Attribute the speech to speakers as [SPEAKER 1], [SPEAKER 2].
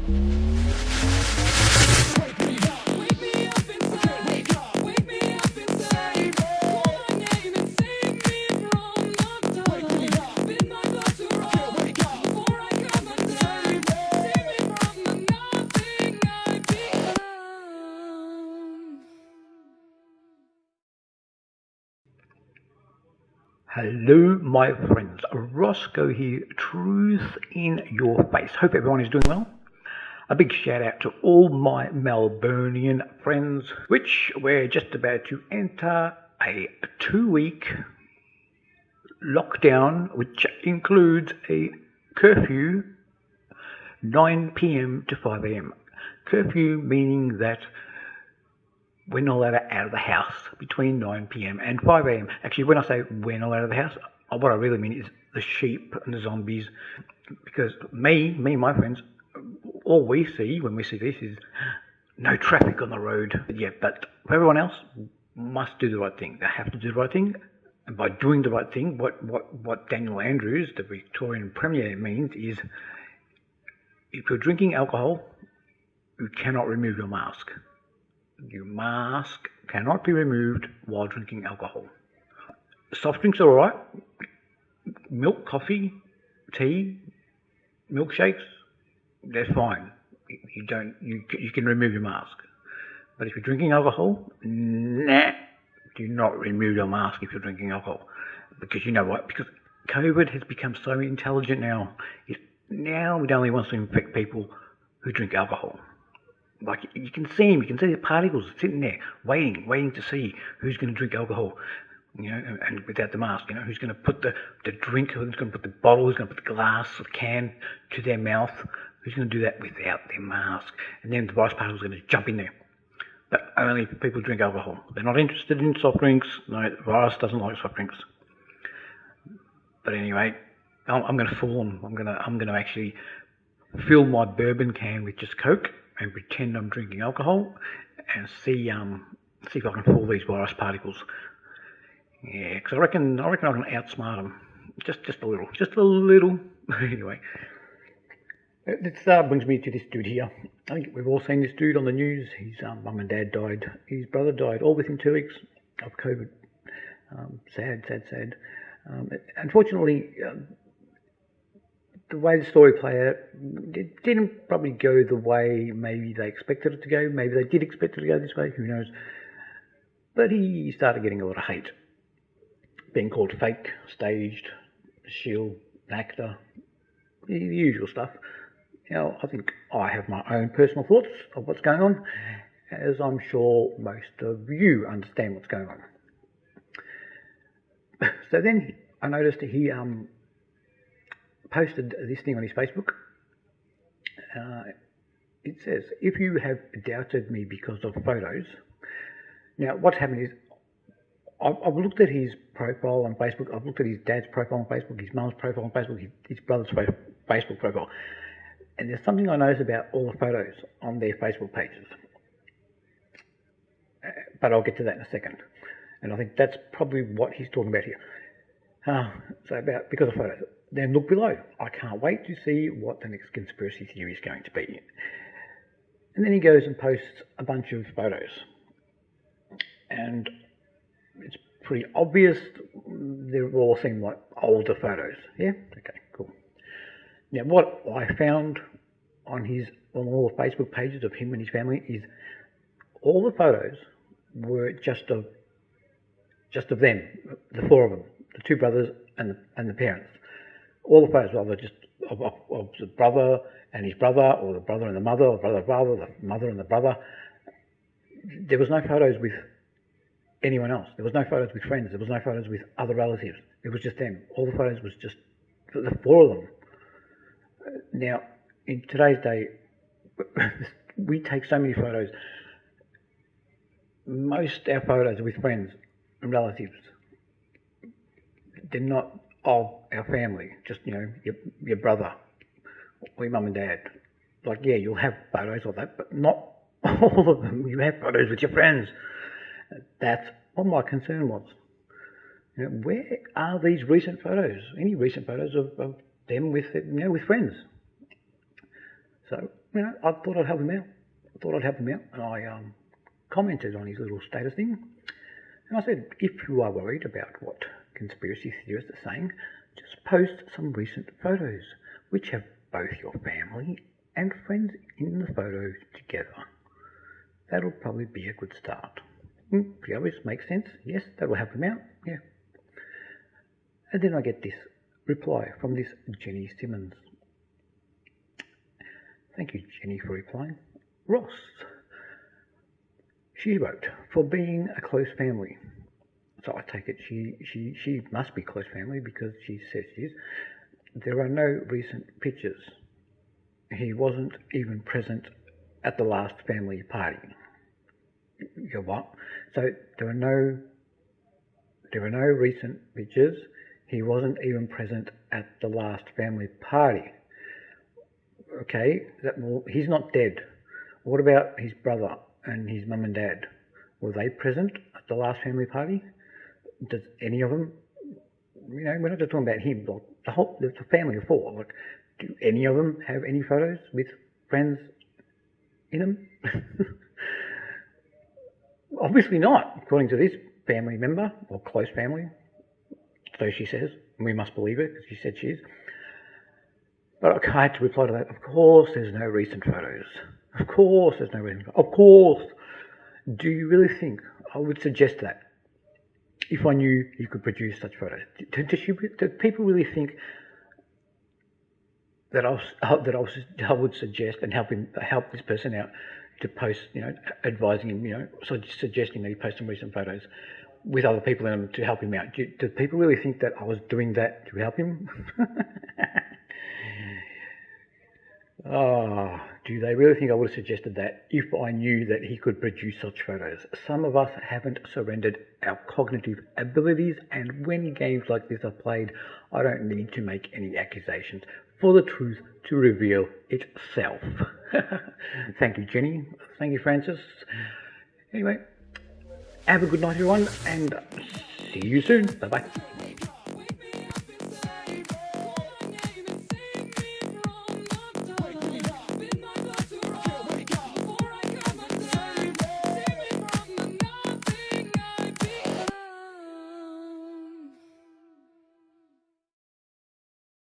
[SPEAKER 1] Hello my friends, Roscoe here, truth in your face. Hope everyone is doing well. A big shout out to all my Melbourneian friends, which we're just about to enter a 2-week lockdown, which includes a curfew 9 p.m. to 5 a.m. Curfew meaning that we're not allowed out of the house between 9 p.m. and 5 a.m. Actually, when I say we're not allowed out of the house, what I really mean is the sheep and the zombies. Because me and my friends, all we see when we see this is no traffic on the road. Yeah, but for everyone else, must do the right thing. They have to do the right thing. And by doing the right thing, what Daniel Andrews, the Victorian Premier, means is if you're drinking alcohol, you cannot remove your mask. Your mask cannot be removed while drinking alcohol. Soft drinks are alright. Milk, coffee, tea, milkshakes, they're fine. You can remove your mask. But if you're drinking alcohol, nah, do not remove your mask if you're drinking alcohol. Because you know what? Because COVID has become so intelligent now. Now it only wants to infect people who drink alcohol. Like, you can see them, you can see the particles sitting there, waiting to see who's going to drink alcohol, and without the mask, who's going to put the drink, who's going to put the bottle, who's going to put the glass or the can to their mouth, who's going to do that without their mask, and then the virus particles are going to jump in there. But only people drink alcohol. They're not interested in soft drinks. No, the virus doesn't like soft drinks. But anyway, I'm going to fool them. I'm going to actually fill my bourbon can with just Coke and pretend I'm drinking alcohol, and see if I can fool these virus particles. Yeah, because I reckon I can outsmart them, just a little. Anyway, this brings me to this dude here. I think we've all seen this dude on the news. His mum and dad died. His brother died, all within 2 weeks of COVID. Sad. Unfortunately, the way the story played out, it didn't probably go the way maybe they expected it to go. Maybe they did expect it to go this way, who knows. But he started getting a lot of hate. Being called fake, staged, shill, actor, the usual stuff. I think I have my own personal thoughts of what's going on, as I'm sure most of you understand what's going on. So then I noticed he posted this thing on his Facebook. It says, if you have doubted me because of photos. Now, what's happened is, I've looked at his profile on Facebook, I've looked at his dad's profile on Facebook, his mum's profile on Facebook, his brother's Facebook profile. And there's something I noticed about all the photos on their Facebook pages. But I'll get to that in a second. And I think that's probably what he's talking about here. Because of photos. Then look below. I can't wait to see what the next conspiracy theory is going to be. And then he goes and posts a bunch of photos. And it's pretty obvious they all seem like older photos. Yeah? Okay, cool. Now, what I found on all the Facebook pages of him and his family is all the photos were just of them, the four of them, the two brothers and the parents. All the photos were either just of the brother and his brother, or the brother and the mother, or the mother and the brother. There was no photos with anyone else. There was no photos with friends. There was no photos with other relatives. It was just them. All the photos was just the four of them. Now, in today's day, we take so many photos. Most of our photos are with friends and relatives. They're not of our family, just, your brother or your mum and dad. Like, yeah, you'll have photos of that, but not all of them. You have photos with your friends. That's what my concern was. Where are these recent photos? Any recent photos of them with friends? So I thought I'd help him out. And I commented on his little status thing. And I said, if you are worried about what conspiracy theorists are saying, just post some recent photos which have both your family and friends in the photo together. That'll probably be a good start. The others make sense? Yes, that will help him out. Yeah. And then I get this reply from this Jenny Simmons. Thank you, Jenny, for replying. Ross. She wrote, for being a close family. So I take it she must be close family because she says she is. There are no recent pictures. He wasn't even present at the last family party. You what? So there are no recent pictures. He wasn't even present at the last family party. Okay, well, he's not dead. What about his brother and his mum and dad? Were they present at the last family party? Does any of them? We're not just talking about him. Like the family of four. Like, do any of them have any photos with friends in them? Obviously not, according to this family member, or close family. So she says, and we must believe it, because she said she is. But I had to reply to that, of course there's no recent photos. Of course there's no recent photos. Of course. Do you really think I would suggest that? If I knew you could produce such photos. Do people really think that I would suggest and help this person out to post, advising him, suggesting that he post some recent photos with other people in them to help him out? Do people really think that I was doing that to help him? Do they really think I would have suggested that if I knew that he could produce such photos? Some of us haven't surrendered our cognitive abilities, and when games like this are played, I don't need to make any accusations for the truth to reveal itself. Thank you, Jenny. Thank you, Francis. Anyway, have a good night, everyone, and see you soon. Bye-bye.